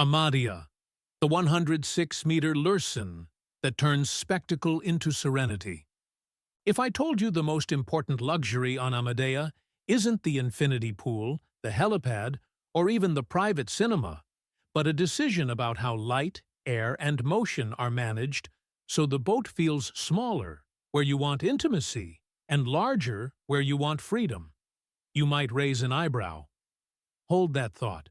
AMADEA, the 106-meter Lürssen that turns spectacle into serenity. If I told you the most important luxury on AMADEA isn't the infinity pool, the helipad, or even the private cinema, but a decision about how light, air, and motion are managed so the boat feels smaller where you want intimacy and larger where you want freedom, you might raise an eyebrow. Hold that thought.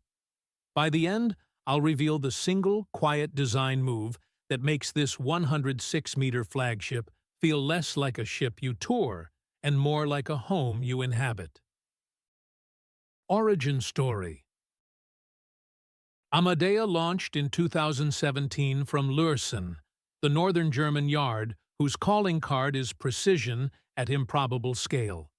By the end, I'll reveal the single, quiet design move that makes this 106-meter flagship feel less like a ship you tour and more like a home you inhabit. Origin story. AMADEA launched in 2017 from Lürssen, the northern German yard whose calling card is precision at improbable scale.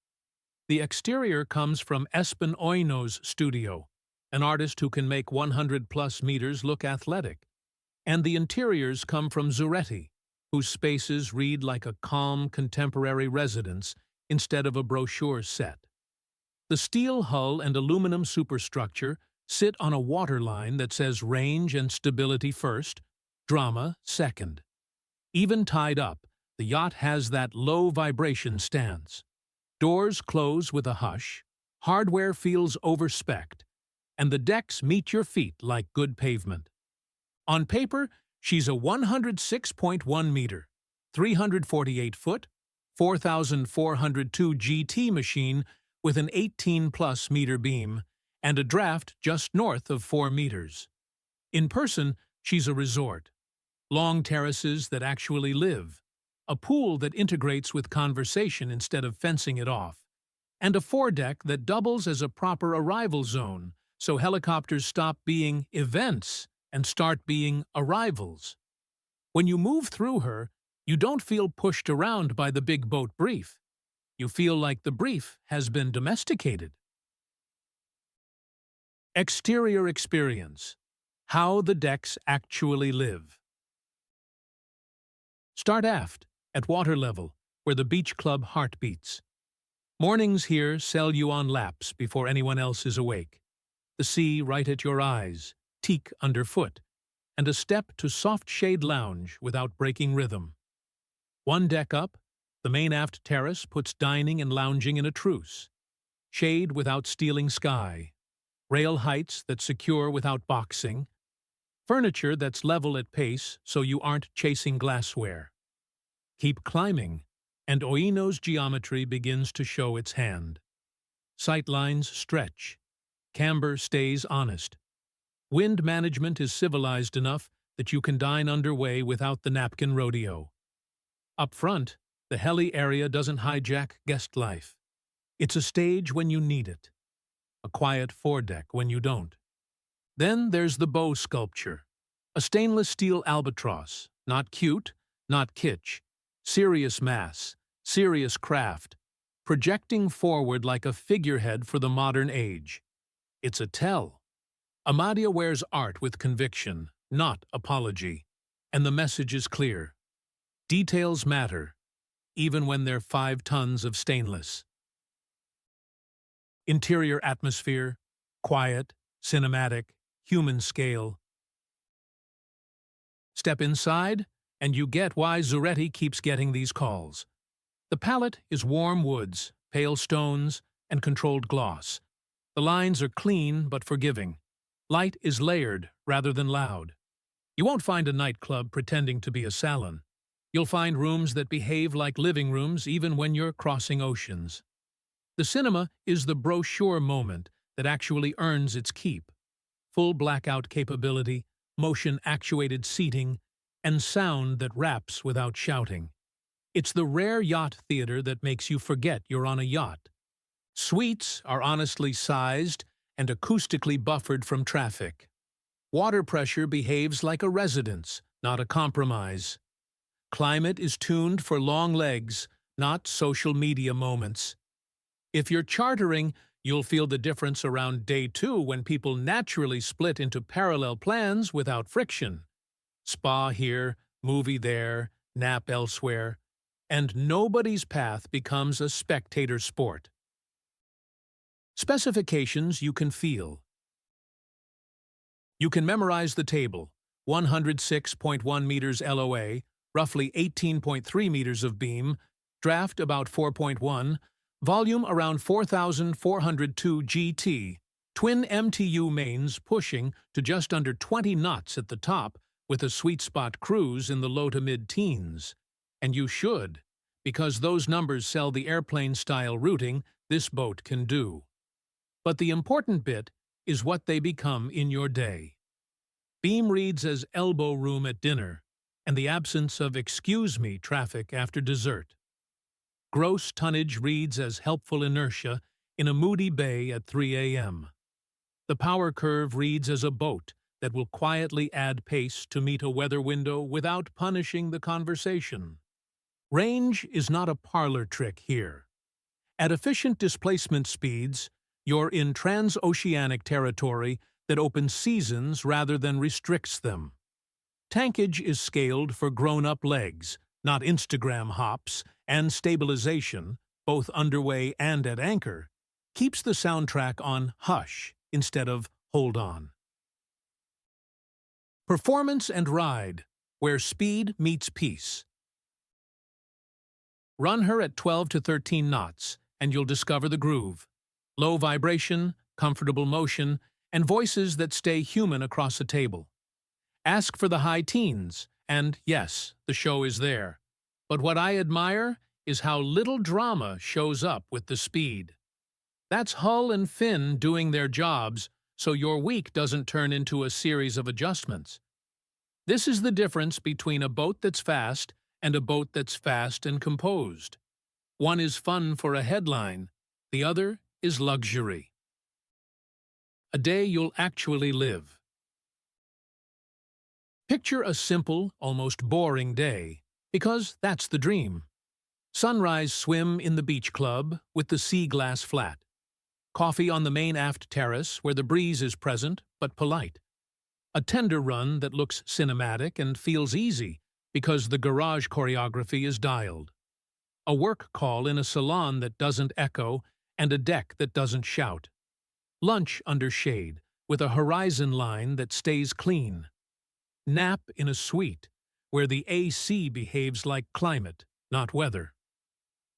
The exterior comes from Espen Oino's studio, an artist who can make 100-plus meters look athletic. And the interiors come from Zuretti, whose spaces read like a calm, contemporary residence instead of a brochure set. The steel hull and aluminum superstructure sit on a waterline that says range and stability first, drama second. Even tied up, the yacht has that low vibration stance. Doors close with a hush, hardware feels over-specced, and the decks meet your feet like good pavement. On paper, she's a 106.1 meter, 348 foot, 4,402 GT machine with an 18-plus meter beam and a draft just north of 4 meters. In person, she's a resort. Long terraces that actually live, a pool that integrates with conversation instead of fencing it off, and a foredeck that doubles as a proper arrival zone so helicopters stop being events and start being arrivals. When you move through her, you don't feel pushed around by the big boat brief. You feel like the brief has been domesticated. Exterior experience. How the decks actually live. Start aft, at water level, where the beach club heart beats. Mornings here sell you on laps before anyone else is awake. The sea right at your eyes, teak underfoot, and a step to soft shade lounge without breaking rhythm. One deck up, the main aft terrace puts dining and lounging in a truce. Shade without stealing sky. Rail heights that secure without boxing. Furniture that's level at pace so you aren't chasing glassware. Keep climbing, and Oino's geometry begins to show its hand. Sightlines stretch. Camber stays honest. Wind management is civilized enough that you can dine underway without the napkin rodeo. Up front, the heli area doesn't hijack guest life. It's a stage when you need it. A quiet foredeck when you don't. Then there's the bow sculpture. A stainless steel albatross. Not cute, not kitsch. Serious mass, serious craft. Projecting forward like a figurehead for the modern age. It's a tell. AMADEA wears art with conviction, not apology. And the message is clear. Details matter, even when they're 5 tons of stainless. Interior atmosphere, quiet, cinematic, human scale. Step inside, and you get why Zuretti keeps getting these calls. The palette is warm woods, pale stones, and controlled gloss. The lines are clean but forgiving. Light is layered rather than loud. You won't find a nightclub pretending to be a salon. You'll find rooms that behave like living rooms even when you're crossing oceans. The cinema is the brochure moment that actually earns its keep. Full blackout capability, motion-actuated seating, and sound that raps without shouting. It's the rare yacht theater that makes you forget you're on a yacht. Suites are honestly sized and acoustically buffered from traffic. Water pressure behaves like a residence, not a compromise. Climate is tuned for long legs, not social media moments. If you're chartering, you'll feel the difference around day 2 when people naturally split into parallel plans without friction. Spa here, movie there, nap elsewhere, and nobody's path becomes a spectator sport. Specifications you can feel. You can memorize the table: 106.1 meters LOA, roughly 18.3 meters of beam, draft about 4.1, volume around 4,402 GT, twin MTU mains pushing to just under 20 knots at the top with a sweet spot cruise in the low to mid-teens. And you should, because those numbers sell the airplane-style routing this boat can do. But the important bit is what they become in your day. Beam reads as elbow room at dinner, and the absence of excuse me traffic after dessert. Gross tonnage reads as helpful inertia in a moody bay at 3 a.m. The power curve reads as a boat that will quietly add pace to meet a weather window without punishing the conversation. Range is not a parlor trick here. At efficient displacement speeds, you're in transoceanic territory that opens seasons rather than restricts them. Tankage is scaled for grown-up legs, not Instagram hops, and stabilization, both underway and at anchor, keeps the soundtrack on hush instead of hold on. Performance and ride, where speed meets peace. Run her at 12 to 13 knots, and you'll discover the groove. Low vibration, comfortable motion, and voices that stay human across a table. Ask for the high teens, and yes, the show is there. But what I admire is how little drama shows up with the speed. That's hull and fin doing their jobs, so your week doesn't turn into a series of adjustments. This is the difference between a boat that's fast and a boat that's fast and composed. One is fun for a headline, the other is luxury. A day you'll actually live. Picture a simple, almost boring day, because that's the dream. Sunrise swim in the beach club with the sea glass flat. Coffee on the main aft terrace where the breeze is present but polite. A tender run that looks cinematic and feels easy because the garage choreography is dialed. A work call in a salon that doesn't echo and a deck that doesn't shout. Lunch under shade with a horizon line that stays clean. Nap in a suite where the AC behaves like climate, not weather.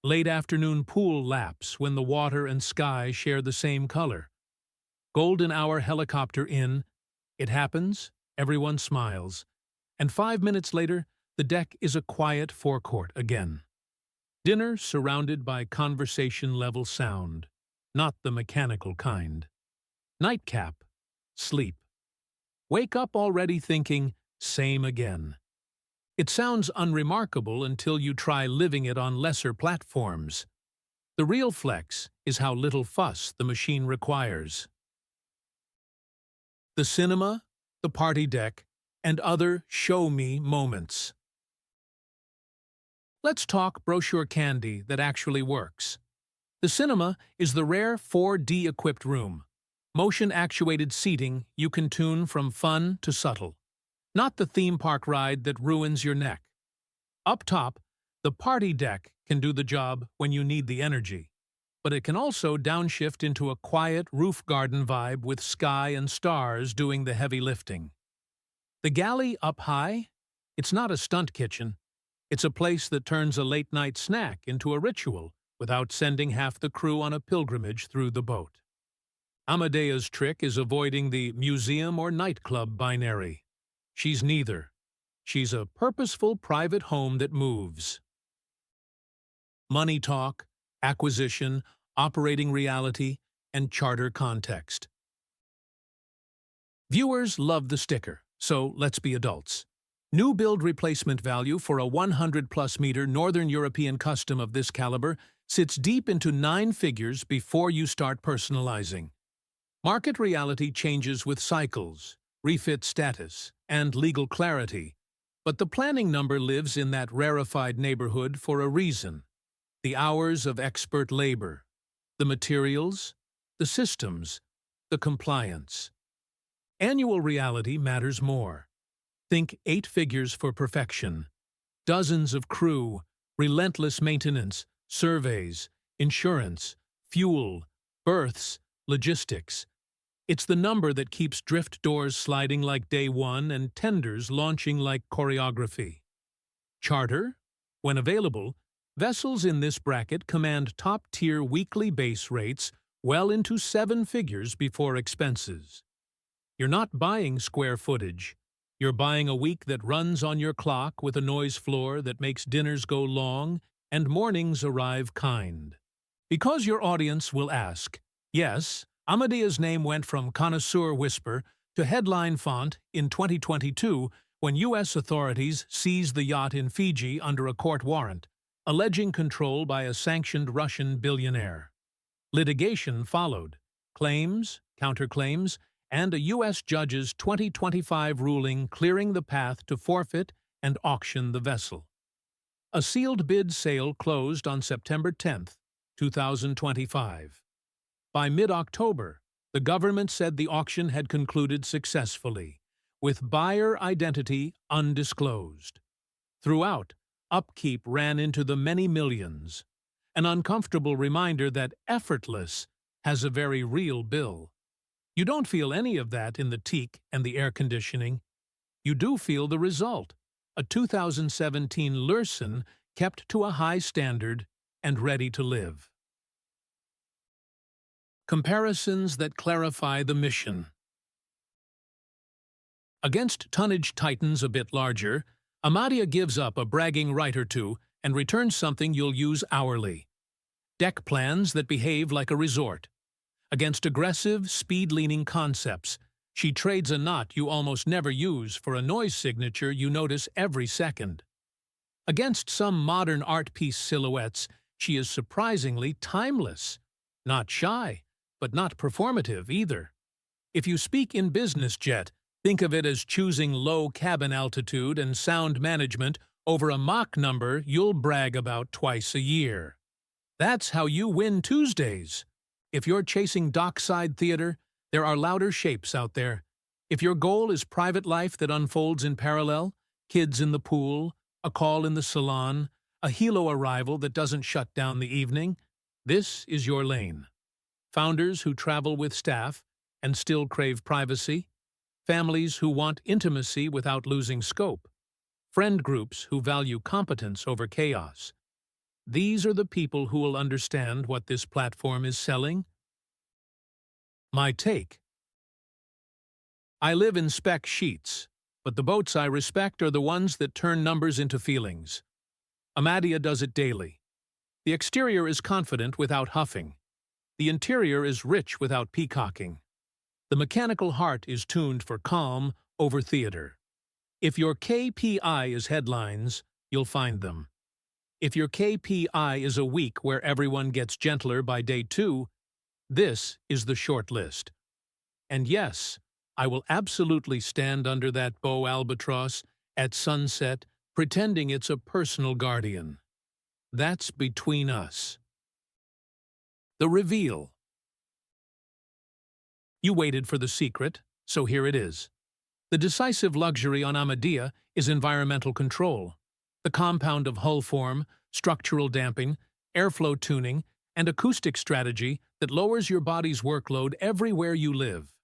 Late afternoon pool laps when the water and sky share the same color. Golden hour helicopter in, it happens, everyone smiles, and 5 minutes later, the deck is a quiet forecourt again. Dinner surrounded by conversation-level sound, not the mechanical kind. Nightcap, sleep. Wake up already thinking, same again. It sounds unremarkable until you try living it on lesser platforms. The real flex is how little fuss the machine requires. The cinema, the party deck, and other show-me moments. Let's talk brochure candy that actually works. The cinema is the rare 4D-equipped room. Motion-actuated seating you can tune from fun to subtle. Not the theme park ride that ruins your neck. Up top, the party deck can do the job when you need the energy. But it can also downshift into a quiet roof garden vibe with sky and stars doing the heavy lifting. The galley up high? It's not a stunt kitchen. It's a place that turns a late-night snack into a ritual without sending half the crew on a pilgrimage through the boat. Amadea's trick is avoiding the museum or nightclub binary. She's neither. She's a purposeful private home that moves. Money talk, acquisition, operating reality, and charter context. Viewers love the sticker, so let's be adults. New build replacement value for a 100-plus meter Northern European custom of this caliber sits deep into 9 figures before you start personalizing. Market reality changes with cycles, refit status, and legal clarity, but the planning number lives in that rarefied neighborhood for a reason. The hours of expert labor, the materials, the systems, the compliance. Annual reality matters more. Think 8 figures for perfection. Dozens of crew, relentless maintenance, surveys, insurance, fuel, berths, logistics. It's the number that keeps drift doors sliding like day one and tenders launching like choreography. Charter? When available, vessels in this bracket command top-tier weekly base rates well into 7 figures before expenses. You're not buying square footage. You're buying a week that runs on your clock with a noise floor that makes dinners go long and mornings arrive kind. Because your audience will ask, yes, AMADEA's name went from connoisseur whisper to headline font in 2022 when U.S. authorities seized the yacht in Fiji under a court warrant, alleging control by a sanctioned Russian billionaire. Litigation followed, claims, counterclaims, and a U.S. judge's 2025 ruling clearing the path to forfeit and auction the vessel. A sealed bid sale closed on September 10, 2025. By mid-October, the government said the auction had concluded successfully, with buyer identity undisclosed. Throughout, upkeep ran into the many millions, an uncomfortable reminder that effortless has a very real bill. You don't feel any of that in the teak and the air conditioning. You do feel the result, a 2017 Lürssen kept to a high standard and ready to live. Comparisons that clarify the mission. Against tonnage titans a bit larger, AMADEA gives up a bragging right or two and returns something you'll use hourly. Deck plans that behave like a resort. Against aggressive, speed-leaning concepts, she trades a knot you almost never use for a noise signature you notice every second. Against some modern art piece silhouettes, she is surprisingly timeless. Not shy, but not performative either. If you speak in business jet, think of it as choosing low cabin altitude and sound management over a Mach number you'll brag about twice a year. That's how you win Tuesdays. If you're chasing dockside theater, there are louder shapes out there. If your goal is private life that unfolds in parallel, kids in the pool, a call in the salon, a helo arrival that doesn't shut down the evening, this is your lane. Founders who travel with staff and still crave privacy, families who want intimacy without losing scope, friend groups who value competence over chaos. These are the people who will understand what this platform is selling. My take. I live in spec sheets, but the boats I respect are the ones that turn numbers into feelings. AMADEA does it daily. The exterior is confident without huffing. The interior is rich without peacocking. The mechanical heart is tuned for calm over theater. If your KPI is headlines, you'll find them. If your KPI is a week where everyone gets gentler by day 2, this is the short list. And yes, I will absolutely stand under that bow albatross at sunset, pretending it's a personal guardian. That's between us. The reveal. You waited for the secret, so here it is. The decisive luxury on AMADEA is environmental control. The compound of hull form, structural damping, airflow tuning, and acoustic strategy that lowers your body's workload everywhere you live.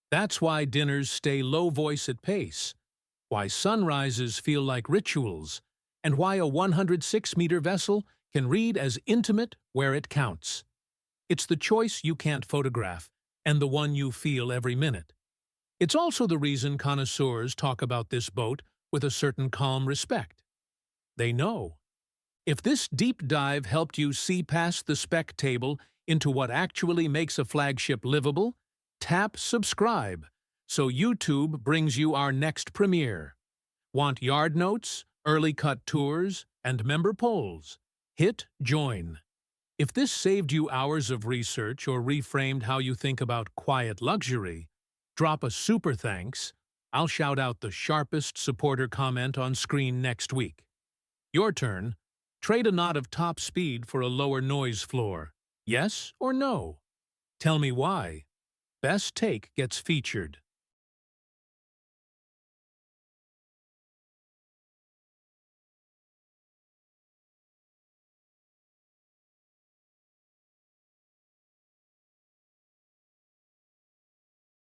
That's why dinners stay low voice at pace, why sunrises feel like rituals, and why a 106-meter vessel can read as intimate where it counts. It's the choice you can't photograph, and the one you feel every minute. It's also the reason connoisseurs talk about this boat with a certain calm respect. They know. If this deep dive helped you see past the spec table into what actually makes a flagship livable, tap subscribe so YouTube brings you our next premiere. Want yard notes, early cut tours, and member polls? Hit join. If this saved you hours of research or reframed how you think about quiet luxury, drop a super thanks. I'll shout out the sharpest supporter comment on screen next week. Your turn. Trade a knot of top speed for a lower noise floor. Yes or no? Tell me why. Best take gets featured.